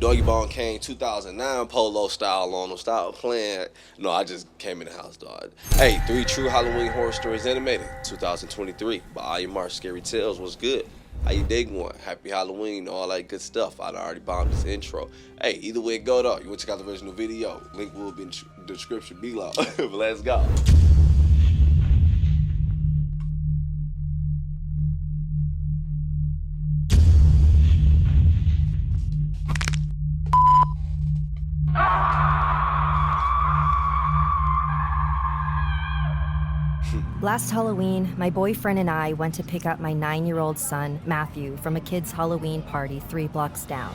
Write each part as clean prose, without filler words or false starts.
Doggy Bone came 2009 polo style on them. Stop playing. No, I just came in the house, dog. Hey, 3 True Halloween Horror Stories Animated, 2023 by IMR Scary Tales. Was good? How you dig one? Happy Halloween, all that good stuff. I already bombed this intro. Hey, either way it go though, you want to check out the original video. Link will be in the description below. But let's go. Last Halloween, my boyfriend and I went to pick up my 9-year-old son, Matthew, from a kid's Halloween party 3 blocks down.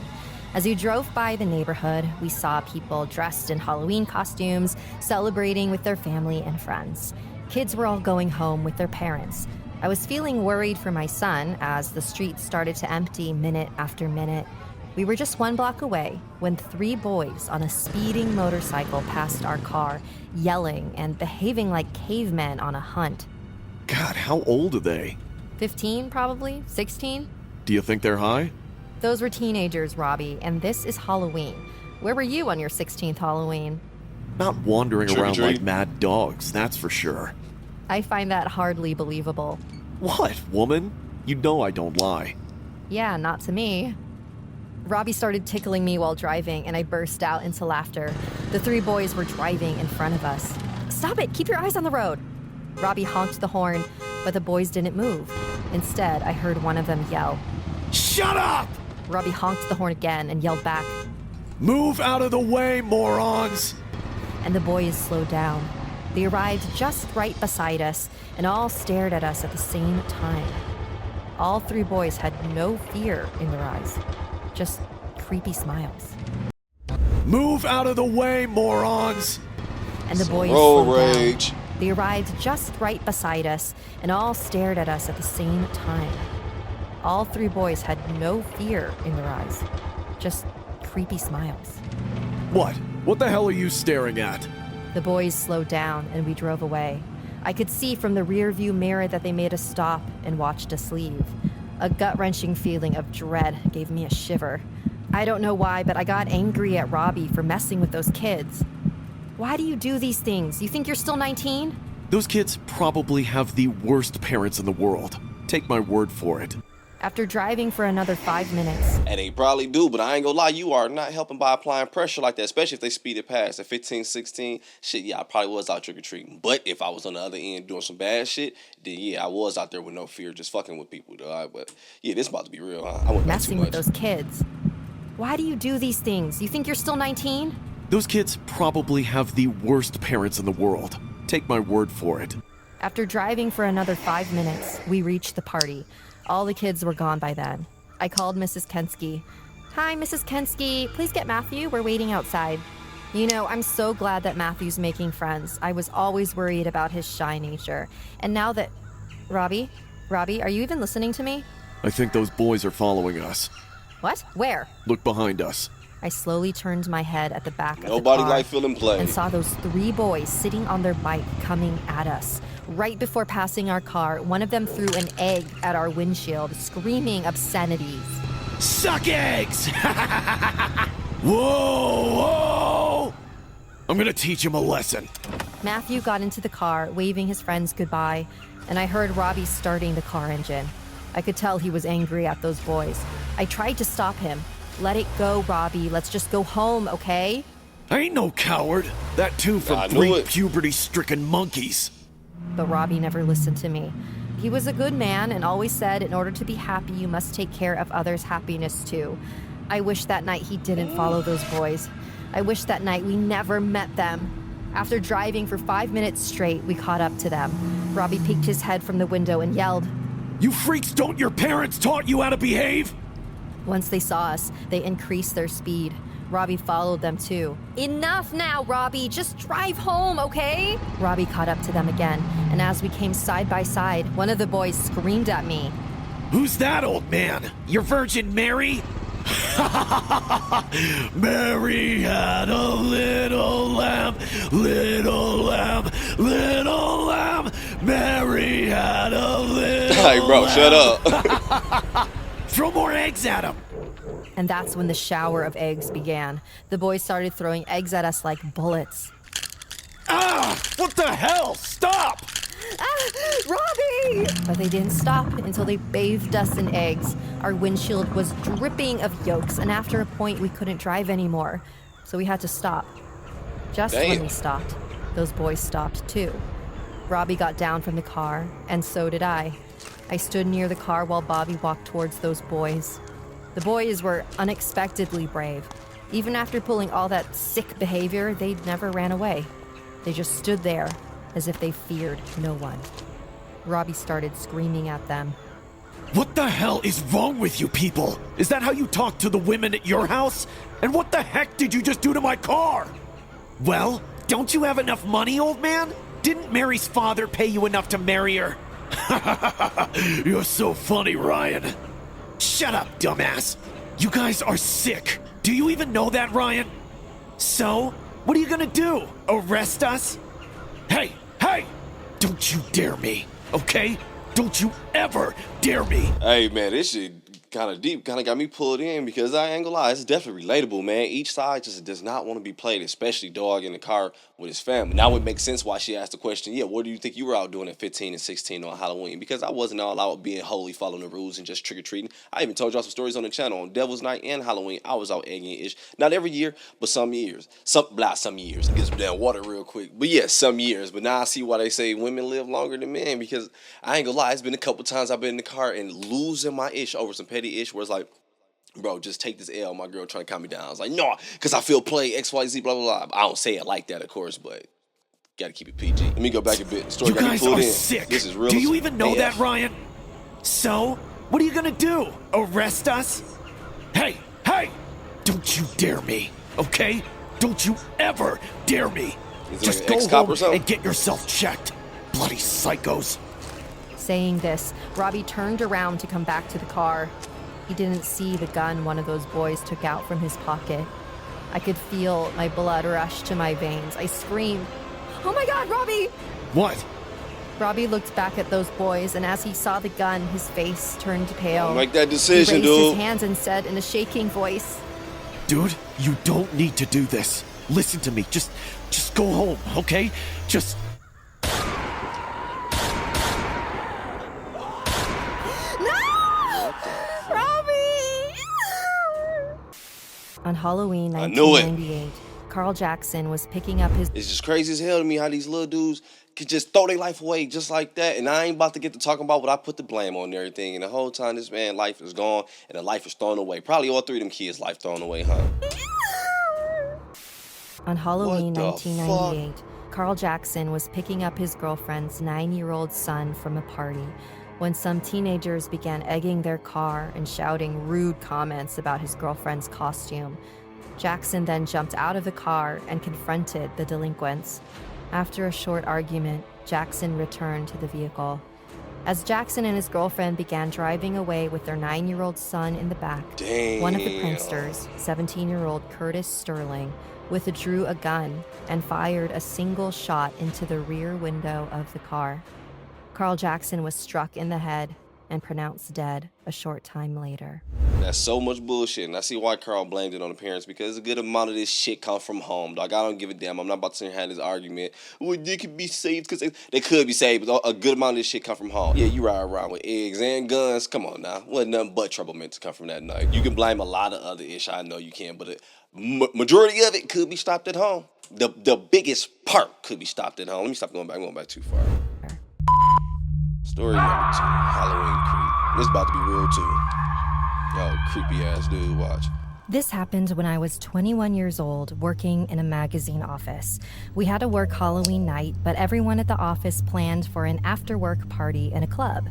As we drove by the neighborhood, we saw people dressed in Halloween costumes, celebrating with their family and friends. Kids were all going home with their parents. I was feeling worried for my son as the streets started to empty minute after minute. We were just 1 block away when 3 boys on a speeding motorcycle passed our car, yelling and behaving like cavemen on a hunt. God, how old are they? 15, probably? 16? Do you think they're high? Those were teenagers, Robbie, and this is Halloween. Where were you on your 16th Halloween? Not wandering Trick or around treat. like mad dogs, that's for sure. I find that hardly believable. What, woman? You know I don't lie. Yeah, not to me. Robbie started tickling me while driving, and I burst out into laughter. The 3 boys were driving in front of us. Stop it! Keep your eyes on the road! Robbie honked the horn, but the boys didn't move. Instead, I heard one of them yell. Shut up! Robbie honked the horn again and yelled back, Move out of the way, morons! and the boys slowed down. They arrived just right beside us, and all stared at us at the same time. All 3 boys had no fear in their eyes, just creepy smiles. Move out of the way, morons! And the boys Road slowed down. rage. They arrived just right beside us, and all stared at us at the same time. All 3 boys had no fear in their eyes, just creepy smiles. What? What the hell are you staring at? The boys slowed down, and we drove away. I could see from the rearview mirror that they made us stop and watched us leave. A gut-wrenching feeling of dread gave me a shiver. I don't know why, but I got angry at Robbie for messing with those kids. Why do you do these things? You think you're still 19? Those kids probably have the worst parents in the world. Take my word for it. After driving for another 5 minutes, And they probably do, but I ain't gonna lie, you are not helping by applying pressure like that, especially if they speed it past at 15, 16. Shit, yeah, I probably was out trick-or-treating. But if I was on the other end doing some bad shit, then yeah, I was out there with no fear, just fucking with people, dog. But yeah, this about to be real, huh? I went back too messing with much. those kids. Why do you do these things? You think you're still 19? Those kids probably have the worst parents in the world. Take my word for it. After driving for another 5 minutes, we reached the party. All the kids were gone by then. I called Mrs. Kensky. Hi, Mrs. Kensky. Please get Matthew. We're waiting outside. You know, I'm so glad that Matthew's making friends. I was always worried about his shy nature. And now that... Robbie, are you even listening to me? I think those boys are following us. What? Where? Look behind us. I slowly turned my head at the back of Nobody the car like feeling played. and saw those 3 boys sitting on their bike coming at us. Right before passing our car, one of them threw an egg at our windshield, screaming obscenities. Suck eggs! Whoa! I'm gonna teach him a lesson. Matthew got into the car, waving his friends goodbye, and I heard Robbie starting the car engine. I could tell he was angry at those boys. I tried to stop him. Let it go, Robbie. Let's just go home, okay? I ain't no coward. That too from I knew 3 it. puberty-stricken monkeys. But Robbie never listened to me. He was a good man and always said, in order to be happy, you must take care of others' happiness too. I wish that night he didn't follow those boys. I wish that night we never met them. After driving for 5 minutes straight, we caught up to them. Robbie peeked his head from the window and yelled. You freaks, don't your parents taught you how to behave? Once they saw us, they increased their speed. Robbie followed them too. Enough now, Robbie! Just drive home, okay? Robbie caught up to them again, and as we came side by side, one of the boys screamed at me. Who's that, old man? Your Virgin Mary? Mary had a little lamb, little lamb, little lamb. Mary had a little Hey, bro, lamb. shut up. Throw more eggs at him. And that's when the shower of eggs began. The boys started throwing eggs at us like bullets. Ah! What the hell? Stop! Ah, Robbie! But they didn't stop until they bathed us in eggs. Our windshield was dripping of yolks, and after a point, we couldn't drive anymore. So we had to stop. Just when we stopped, those boys stopped too. Robbie got down from the car, and so did I. I stood near the car while Bobby walked towards those boys. The boys were unexpectedly brave. Even after pulling all that sick behavior, they never ran away. They just stood there as if they feared no one. Robbie started screaming at them. What the hell is wrong with you people? Is that how you talk to the women at your house? And what the heck did you just do to my car? Well, don't you have enough money, old man? Didn't Mary's father pay you enough to marry her? You're so funny, Ryan. Shut up, dumbass. You guys are sick. Do you even know that, Ryan? So, what are you gonna do? Arrest us? Hey! Don't you dare me, okay? Don't you ever dare me! Hey, man, this shit kind of deep, kind of got me pulled in because I ain't gonna lie, it's definitely relatable, man. Each side just does not want to be played, especially dog in the car with his family. Now it makes sense why she asked the question, yeah, what do you think you were out doing at 15 and 16 on Halloween? Because I wasn't all out being holy, following the rules and just trick-or-treating. I even told y'all some stories on the channel. On Devil's Night and Halloween, I was out egging-ish. Not every year, but some years. Some years. Get some damn water real quick. But yeah, some years. But now I see why they say women live longer than men, because I ain't gonna lie, it's been a couple times I've been in the car and losing my ish over some petty ish where it's like, bro, just take this L. My girl trying to calm me down. I was like, no, because I feel play XYZ, blah, blah, blah. I don't say it like that, of course, but gotta keep it PG. Let me go back a bit. Story you guys are sick. This is real. Do you even know that, Ryan? So, what are you gonna do? Arrest us? Hey! Don't you dare me, okay? Don't you ever dare me. Just go home and get yourself checked. Bloody psychos. Saying this, Robbie turned around to come back to the car. He didn't see the gun one of those boys took out from his pocket. I could feel my blood rush to my veins. I screamed, "Oh my God, Robbie!" What? Robbie looked back at those boys, and as he saw the gun, his face turned pale. Make that decision, he raised dude. his hands and said in a shaking voice, Dude, you don't need to do this. Listen to me. Just go home, okay? Just... "No! Robbie!" On Halloween I knew it. 1998, Carl Jackson was picking up his... It's just crazy as hell to me how these little dudes can just throw their life away just like that. And I ain't about to get to talking about what I put the blame on and everything. And the whole time this man's life is gone and the life is thrown away. Probably all three of them kids' life thrown away, huh? On Halloween 1998, Carl Jackson was picking up his girlfriend's 9-year-old son from a party when some teenagers began egging their car and shouting rude comments about his girlfriend's costume. Jackson then jumped out of the car and confronted the delinquents. After a short argument, Jackson returned to the vehicle. As Jackson and his girlfriend began driving away with their 9-year-old son in the back, one of the pranksters, 17-year-old Curtis Sterling, withdrew a gun and fired a single shot into the rear window of the car. Carl Jackson was struck in the head and pronounced dead a short time later. That's so much bullshit, and I see why Carl blamed it on the parents, because a good amount of this shit come from home, dog. I don't give a damn. I'm not about to sit here and have this argument. Well, they could be saved, because they could be saved, but a good amount of this shit come from home. Yeah, you ride around with eggs and guns. Come on now. Wasn't nothing but trouble meant to come from that night. You can blame a lot of other ish. I know you can, but the majority of it could be stopped at home. The biggest part could be stopped at home. Let me stop going back. I'm going back too far. Story number 2, Halloween Creep. This is about to be real too. Yo, creepy ass dude, watch. This happened when I was 21 years old, working in a magazine office. We had a work Halloween night, but everyone at the office planned for an after-work party in a club.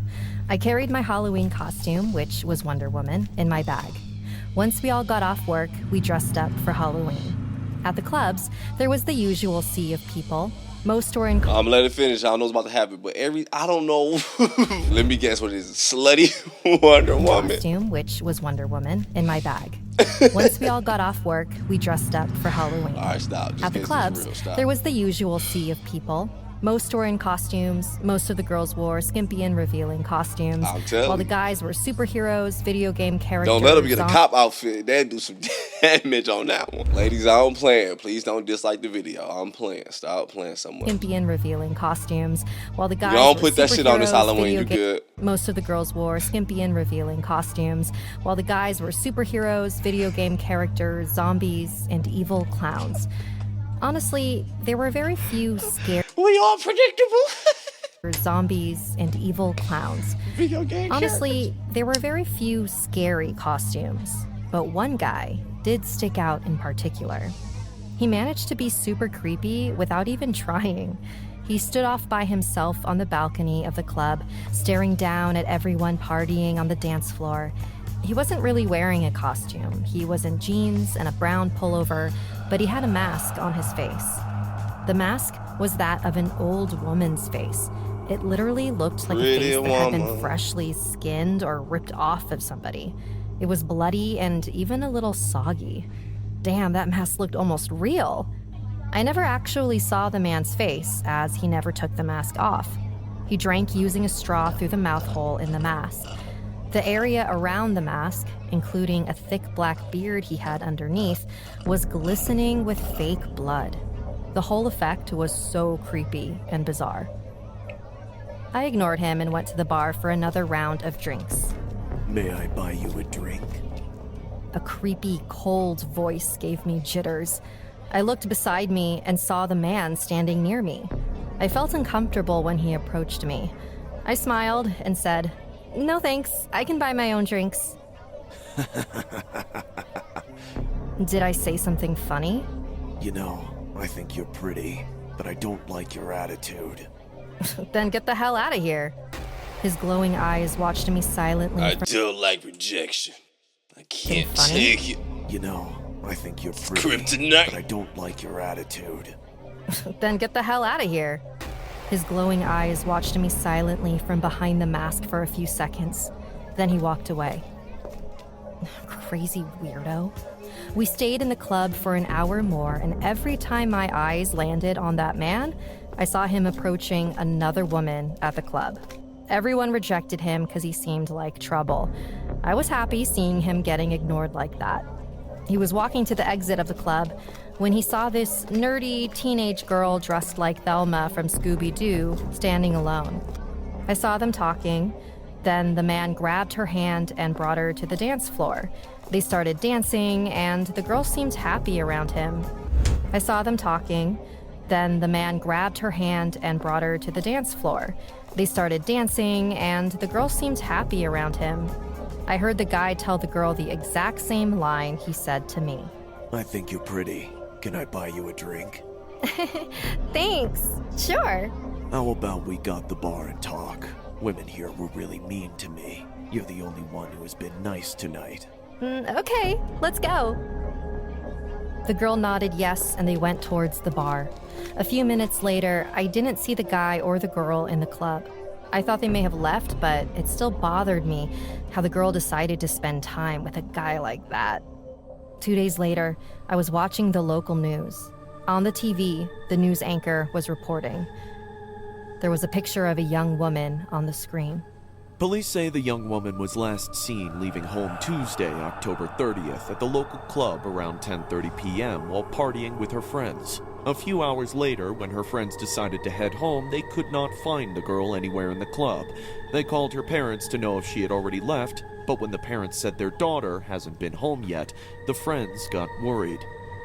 I carried my Halloween costume, which was Wonder Woman, in my bag. Once we all got off work, we dressed up for Halloween. At the clubs, there was the usual sea of people. Most were in... I'm gonna let it finish. I don't know what's about to happen, but I don't know. Let me guess what it is. Slutty Wonder Woman. Costume, which was Wonder Woman, in my bag. Once we all got off work, we dressed up for Halloween. All right, stop. Just at the clubs, there was the usual sea of people. Most were in costumes. Most of the girls wore skimpy and revealing costumes. I'm telling while the you. guys were superheroes, video game characters. Don't let them get a cop outfit. They'll do some damage on that one. Ladies, I'm playing. Please don't dislike the video. I'm playing. Stop playing somewhere. Skimpy and revealing costumes. While the guys don't were put that shit on this superheroes, Halloween. video You good. Most of the girls wore skimpy and revealing costumes. While the guys were superheroes, video game characters, zombies, and evil clowns. Honestly, there were very few scary We all predictable. zombies and evil clowns. Video game Honestly, there were very few scary costumes, but one guy did stick out in particular. He managed to be super creepy without even trying. He stood off by himself on the balcony of the club, staring down at everyone partying on the dance floor. He wasn't really wearing a costume. He was in jeans and a brown pullover, but he had a mask on his face. The mask was that of an old woman's face. It literally looked like a face that had been freshly skinned or ripped off of somebody. It was bloody and even a little soggy. Damn, that mask looked almost real. I never actually saw the man's face, as he never took the mask off. He drank using a straw through the mouth hole in the mask. The area around the mask, including a thick black beard he had underneath, was glistening with fake blood. The whole effect was so creepy and bizarre. I ignored him and went to the bar for another round of drinks. May I buy you a drink? A creepy, cold voice gave me jitters. I looked beside me and saw the man standing near me. I felt uncomfortable when he approached me. I smiled and said, "No thanks, I can buy my own drinks." Did I say something funny? You know, I think you're pretty, but I don't like your attitude. Then get the hell out of here. His glowing eyes watched me silently. I don't like rejection. I can't funny? take it. You know, I think you're pretty, Kryptonite. but I don't like your attitude. Then get the hell out of here. His glowing eyes watched me silently from behind the mask for a few seconds. Then he walked away. Crazy weirdo. We stayed in the club for an hour more, and every time my eyes landed on that man, I saw him approaching another woman at the club. Everyone rejected him because he seemed like trouble. I was happy seeing him getting ignored like that. He was walking to the exit of the club when he saw this nerdy teenage girl dressed like Thelma from Scooby-Doo standing alone. I saw them talking. Then the man grabbed her hand and brought her to the dance floor. They started dancing, and the girl seemed happy around him. I saw them talking. Then the man grabbed her hand and brought her to the dance floor. They started dancing, and the girl seemed happy around him. I heard the guy tell the girl the exact same line he said to me. I think you're pretty. Can I buy you a drink? Thanks. Sure. How about we got the bar and talk? Women here were really mean to me. You're the only one who has been nice tonight. Okay, let's go. The girl nodded yes, and they went towards the bar. A few minutes later, I didn't see the guy or the girl in the club. I thought they may have left, but it still bothered me how the girl decided to spend time with a guy like that. 2 days later, I was watching the local news. On the TV, the news anchor was reporting. There was a picture of a young woman on the screen. Police say the young woman was last seen leaving home Tuesday, October 30th at the local club around 10:30 p.m. while partying with her friends. A few hours later, when her friends decided to head home, they could not find the girl anywhere in the club. They called her parents to know if she had already left, but when the parents said their daughter hasn't been home yet, the friends got worried.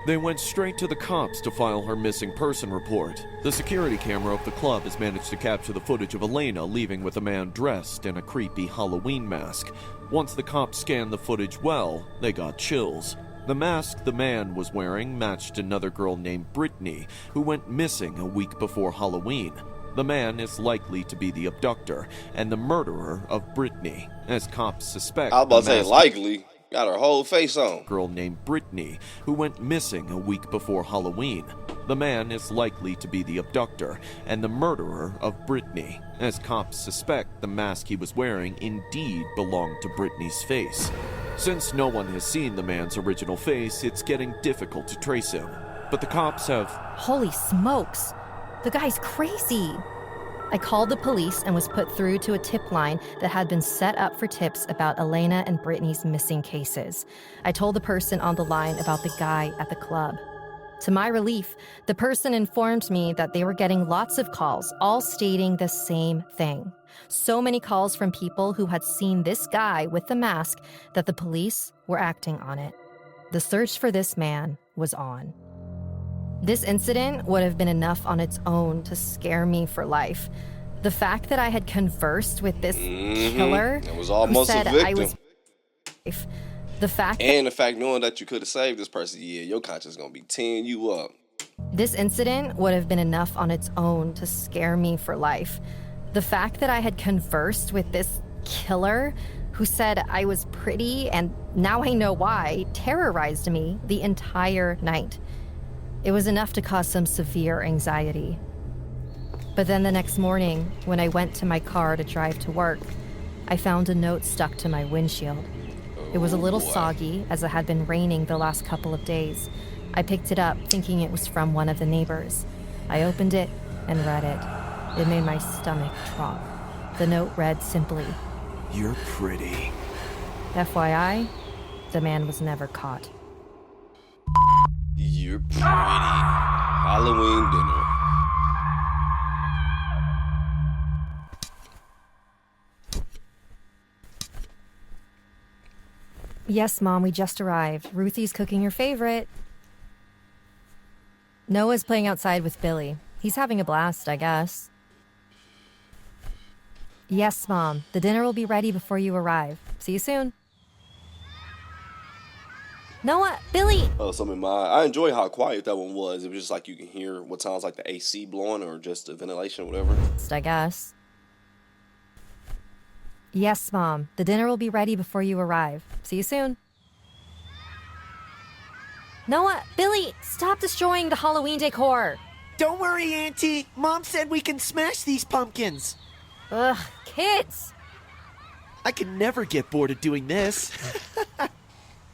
They went straight to the cops to file her missing person report. The security camera of the club has managed to capture the footage of Elena leaving with a man dressed in a creepy Halloween mask. Once the cops scanned the footage well, they got chills. The mask the man was wearing matched another girl named Brittany, who went missing a week before Halloween. The man is likely to be the abductor and the murderer of Brittany, as cops suspect. I was about to say likely. Got her whole face on. Girl named Brittany, who went missing a week before Halloween. The man is likely to be the abductor and the murderer of Brittany, as cops suspect the mask he was wearing indeed belonged to Brittany's face. Since no one has seen the man's original face, it's getting difficult to trace him. But the cops have... Holy smokes. The guy's crazy. I called the police and was put through to a tip line that had been set up for tips about Elena and Brittany's missing cases. I told the person on the line about the guy at the club. To my relief, the person informed me that they were getting lots of calls, all stating the same thing. So many calls from people who had seen this guy with the mask that the police were acting on it. The search for this man was on. This incident would have been enough on its own to scare me for life. The fact that I had conversed with this killer It was almost who said a victim. I was the fact knowing that you could have saved this person, yeah, your conscience is gonna be tearing you up. This incident would have been enough on its own to scare me for life. The fact that I had conversed with this killer who said I was pretty, and now I know why, terrorized me the entire night. It was enough to cause some severe anxiety. But then the next morning, when I went to my car to drive to work, I found a note stuck to my windshield. It was a little soggy, as it had been raining the last couple of days. I picked it up, thinking it was from one of the neighbors. I opened it and read it. It made my stomach drop. The note read simply, You're pretty. FYI, the man was never caught. You're pretty. Halloween dinner. Yes, Mom, we just arrived. Ruthie's cooking your favorite. Noah's playing outside with Billy. He's having a blast, I guess. Yes, Mom. The dinner will be ready before you arrive. See you soon. Noah, Billy! Oh, something in my I enjoy how quiet that one was. It was just like you can hear what sounds like the AC blowing or just the ventilation or whatever. I guess. Yes, Mom. The dinner will be ready before you arrive. See you soon. Noah, Billy, stop destroying the Halloween decor. Don't worry, Auntie. Mom said we can smash these pumpkins. Ugh, kids. I can never get bored of doing this.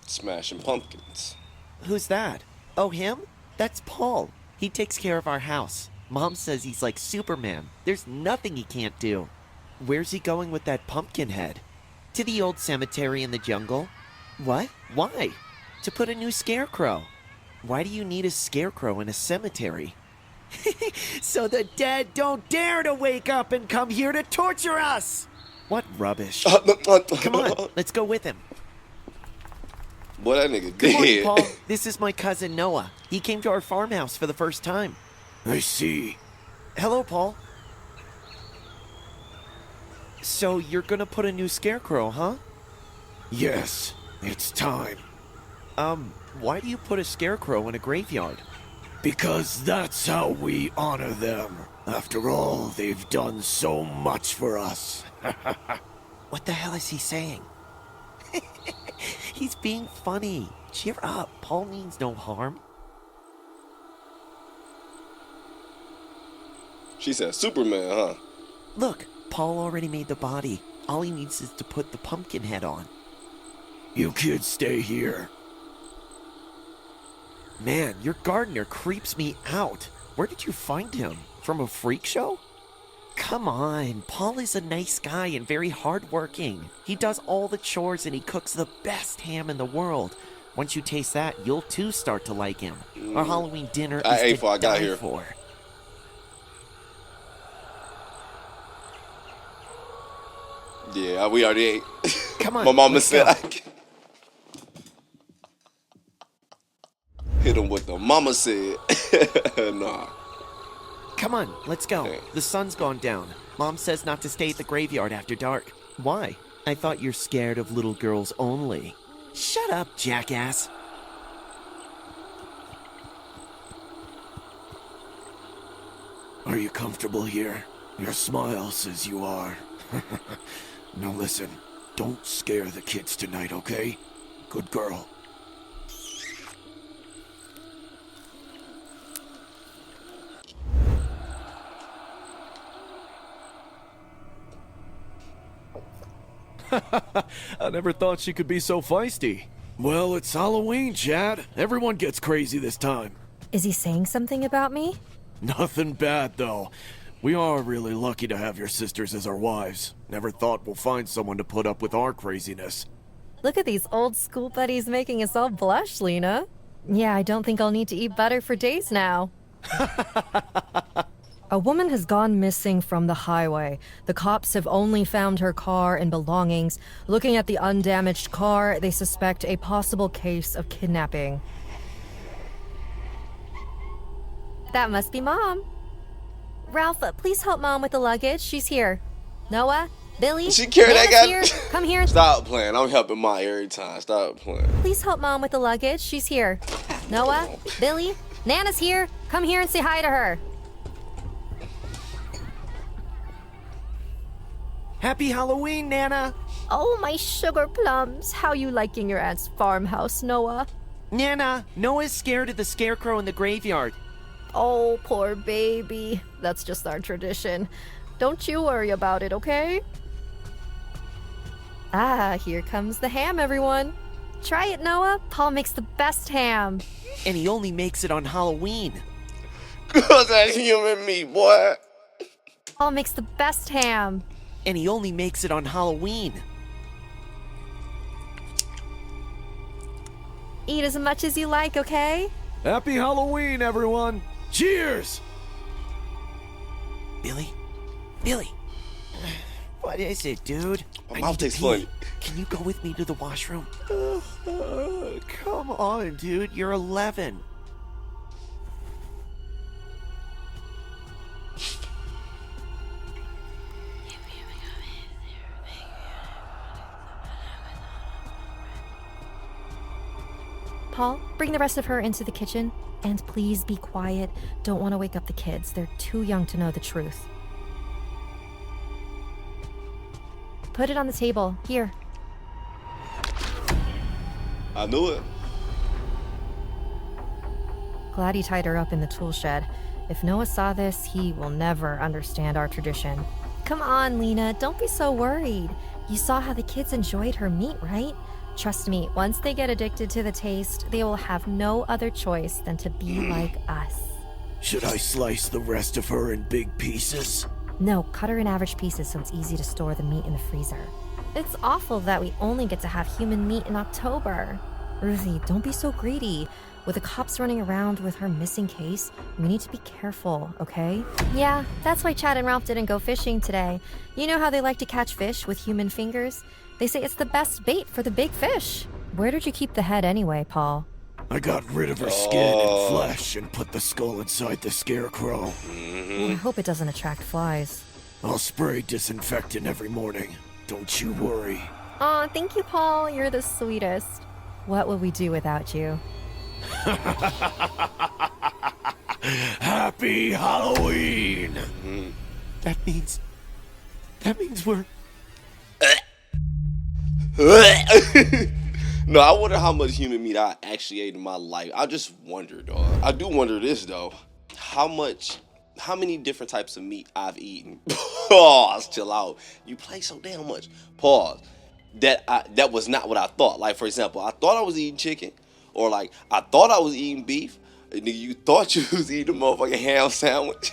Smashing pumpkins. Who's that? Oh, him? That's Paul. He takes care of our house. Mom says he's like Superman. There's nothing he can't do. Where's he going with that pumpkin head? To the old cemetery in the jungle. What? Why? To put a new scarecrow. Why do you need a scarecrow in a cemetery? So the dead don't dare to wake up and come here to torture us! What rubbish. Come on, let's go with him. Boy, that nigga Good morning, dead. Paul. This is my cousin Noah. He came to our farmhouse for the first time. I see. Hello, Paul. So you're gonna put a new scarecrow, huh? Yes, it's time. Why do you put a scarecrow in a graveyard? Because that's how we honor them. After all, they've done so much for us. What the hell is he saying? He's being funny. Cheer up. Paul means no harm. She said Superman, huh? Look, Paul already made the body. All he needs is to put the pumpkin head on. You kids stay here. Man, your gardener creeps me out. Where did you find him? From a freak show? Come on, Paul is a nice guy and very hardworking. He does all the chores and he cooks the best ham in the world. Once you taste that, you'll too start to like him. Our Halloween dinner I is ate to before I got die here. for. Yeah, we already ate. Come on, My mama let's said go. I can hit him with the mama said. Nah. Come on, let's go. Okay. The sun's gone down. Mom says not to stay at the graveyard after dark. Why? I thought you're scared of little girls only. Shut up, jackass. Are you comfortable here? Your smile says you are. Now listen, don't scare the kids tonight, okay? Good girl. I never thought she could be so feisty. Well, it's Halloween, Chad. Everyone gets crazy this time. Is he saying something about me? Nothing bad, though. We are really lucky to have your sisters as our wives. Never thought we'll find someone to put up with our craziness. Look at these old school buddies making us all blush, Lena. Yeah, I don't think I'll need to eat butter for days now. A woman has gone missing from the highway. The cops have only found her car and belongings. Looking at the undamaged car, they suspect a possible case of kidnapping. That must be Mom. Ralph, please help Mom with the luggage. She's here. Noah, Billy, She carried that Nana's guy. here. Come here. Stop playing. I'm helping Ma every time. Stop playing. Please help Mom with the luggage. She's here. Noah, Billy, Nana's here. Come here and say hi to her. Happy Halloween, Nana! Oh, my sugar plums. How you liking your aunt's farmhouse, Noah? Nana, Noah's scared of the scarecrow in the graveyard. Oh, poor baby. That's just our tradition. Don't you worry about it, okay? Ah, here comes the ham, everyone. Try it, Noah. Paul makes the best ham. And he only makes it on Halloween. Cause that's human meat, boy. Paul makes the best ham. And he only makes it on Halloween. Eat as much as you like, okay? Happy Halloween, everyone! Cheers! Billy? Billy? What is it, dude? My I mouth need to tastes pee. funny. Can you go with me to the washroom? Come on, dude. You're 11. Paul, bring the rest of her into the kitchen. And please be quiet. Don't want to wake up the kids. They're too young to know the truth. Put it on the table. Here. I knew it. Glad he tied her up in the tool shed. If Noah saw this, he will never understand our tradition. Come on, Lena. Don't be so worried. You saw how the kids enjoyed her meat, right? Trust me, once they get addicted to the taste, they will have no other choice than to be like us. Should I slice the rest of her in big pieces? No, cut her in average pieces so it's easy to store the meat in the freezer. It's awful that we only get to have human meat in October. Ruthie, don't be so greedy. With the cops running around with her missing case, we need to be careful, okay? Yeah, that's why Chad and Ralph didn't go fishing today. You know how they like to catch fish with human fingers? They say it's the best bait for the big fish. Where did you keep the head anyway, Paul? I got rid of her skin and flesh and put the skull inside the scarecrow. Well, I hope it doesn't attract flies. I'll spray disinfectant every morning. Don't you worry. Aw, thank you, Paul. You're the sweetest. What would we do without you? Happy Halloween! That means we're... No, I wonder how much human meat I actually ate in my life. I just wonder, dog. I do wonder this, though. How many different types of meat I've eaten. Pause, chill out. You play so damn much. Pause. That was not what I thought. Like, for example, I thought I was eating chicken. Or, like, I thought I was eating beef. And then you thought you was eating a motherfucking ham sandwich.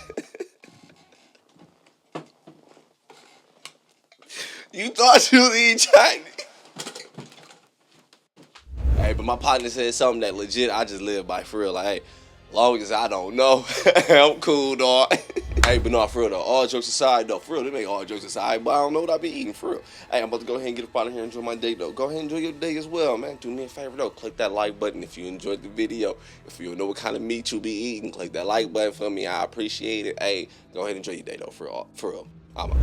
You thought you was eating Chinese. Hey, but my partner said something that legit I just live by for real. Like, hey, long as I don't know, I'm cool, dog. Hey, but no, for real though, all jokes aside though, for real, they make all jokes aside, but I don't know what I be eating for real. Hey, I'm about to go ahead and get up out of here and enjoy my day though. Go ahead and enjoy your day as well, man. Do me a favor though, click that like button if you enjoyed the video. If you know what kind of meat you be eating, click that like button for me. I appreciate it. Hey, go ahead and enjoy your day though, for real. I'm out.